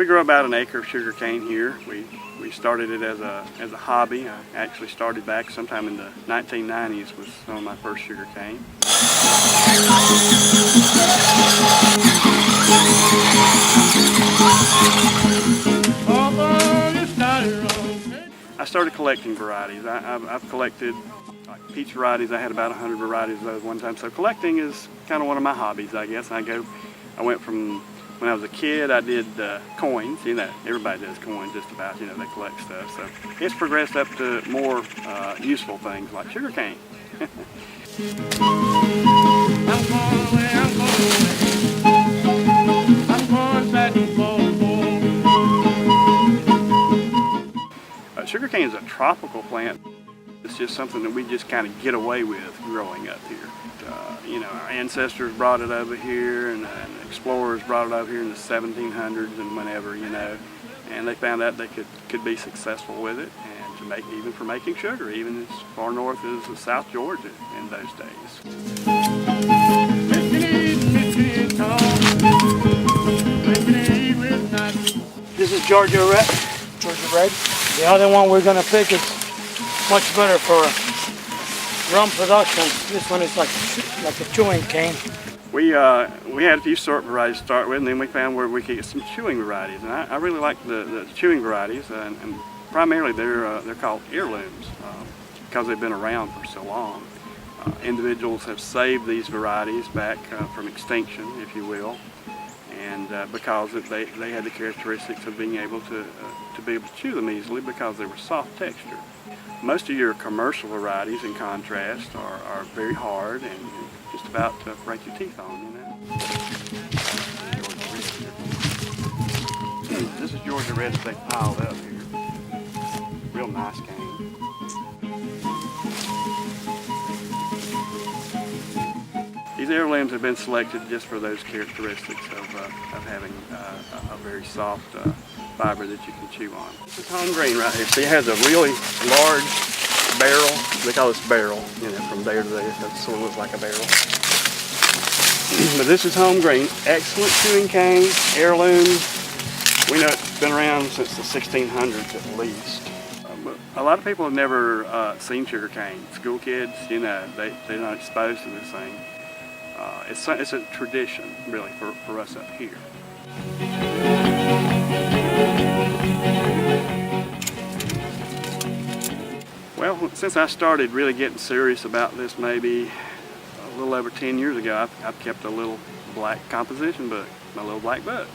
We grow about an acre of sugar cane here. We started it as a hobby. I actually started back sometime in the 1990s with some of my first sugar cane. I started collecting varieties. I've collected like peach varieties. I had about 100 varieties of those one time. So collecting is kind of one of my hobbies, I guess. I went from when I was a kid, I did coins. You know, everybody does coins just about. You know, they collect stuff. So it's progressed up to more useful things like sugar cane. Sugar cane is a tropical plant. It's just something that we just kind of get away with growing up here. You know, our ancestors brought it over here, and explorers brought it over here in the 1700s and whenever, you know, and they found out they could be successful with it, and to make even for making sugar, even as far north as South Georgia in those days. This is Georgia Red. Georgia Red. The other one we're gonna pick is much better for rum production. This one is like a chewing cane. We had a few sort varieties to start with, and then we found where we could get some chewing varieties. And I really like the chewing varieties, and primarily they're called heirlooms because they've been around for so long. Individuals have saved these varieties back from extinction, if you will, and because they had the characteristics of being able to be able to chew them easily because they were soft textured. Most of your commercial varieties, in contrast, are very hard and just about to break your teeth on, you know. This is Georgia Red that they piled up here. Real nice cane. These heirlooms have been selected just for those characteristics of having a very soft fiber that you can chew on. This is home green right here. See, it has a really large barrel. They call this barrel, you know, from there to there. That sort of looks like a barrel. But this is home green. Excellent chewing cane, heirloom. We know it's been around since the 1600s at least. But a lot of people have never seen sugar cane. School kids, you know, they're not exposed to this thing. It's a tradition, really, for us up here. Well, since I started really getting serious about this maybe a little over 10 years ago, I've kept a little black composition book, my little black book.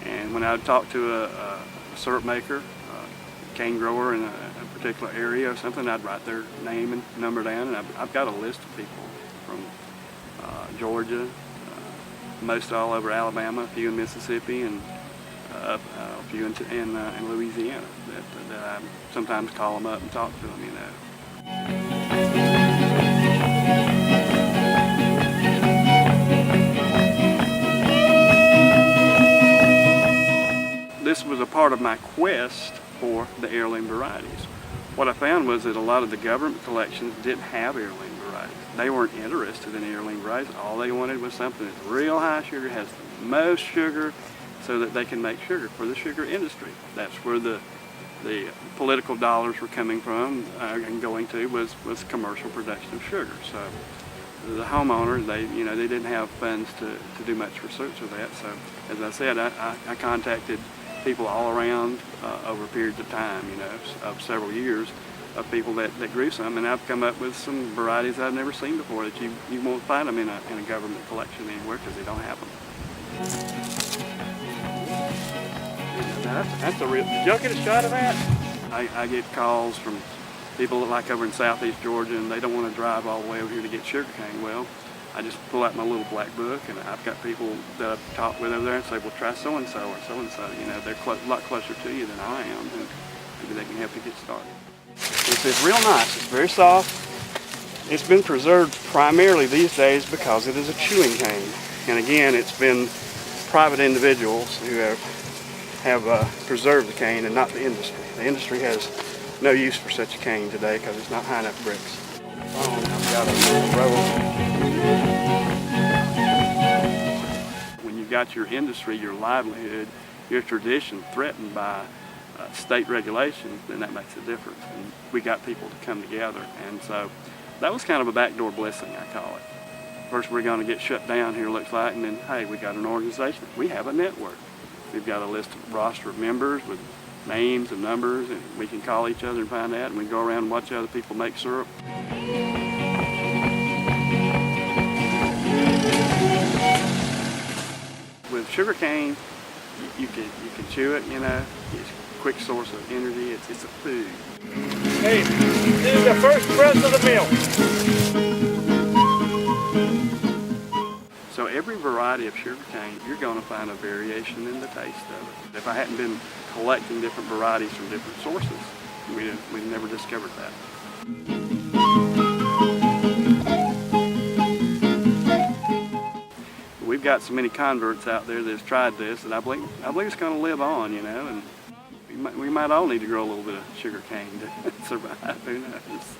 And when I would talk to a syrup maker, a cane grower in a particular area or something, I'd write their name and number down, and I've got a list of people from Georgia, most all over Alabama, a few in Mississippi, and a few in Louisiana that I sometimes call them up and talk to them, you know. This was a part of my quest for the heirloom varieties. What I found was that a lot of the government collections didn't have heirloom varieties. They weren't interested in heirloom varieties. All they wanted was something that's real high sugar, has the most sugar, so that they can make sugar for the sugar industry. That's where the political dollars were coming from and going to was commercial production of sugar. So the homeowners, they didn't have funds to do much research of that. So as I said, I contacted people all around over periods of time, you know, of several years, of people that grew some, and I've come up with some varieties I've never seen before that you won't find them in a government collection anywhere because they don't have them. Now that's a real. Did y'all get a shot of that? I get calls from people like over in southeast Georgia, and they don't want to drive all the way over here to get sugarcane. Well, I just pull out my little black book, and I've got people that I've talked with over there and say, well, try so-and-so or so-and-so. You know, they're a lot closer to you than I am, and maybe they can help you get started. It's real nice. It's very soft. It's been preserved primarily these days because it is a chewing cane. And again, it's been private individuals who have preserved the cane and not the industry. The industry has no use for such a cane today because it's not high enough bricks. I've got a little row. When you've got your industry, your livelihood, your tradition threatened by state regulations, then that makes a difference. And we got people to come together, and so that was kind of a backdoor blessing, I call it. First we're going to get shut down here, looks like, and then hey, we got an organization. We have a network. We've got a list of roster of members with names and numbers, and we can call each other and find out, and we go around and watch other people make syrup. With sugarcane, you can chew it, you know. It's a quick source of energy. It's a food. Hey, this is the first press of the mill. So every variety of sugarcane, you're going to find a variation in the taste of it. If I hadn't been collecting different varieties from different sources, we'd never discovered that. We've got so many converts out there that's tried this, and I believe it's going to live on, you know, and we might all need to grow a little bit of sugar cane to survive. Who knows?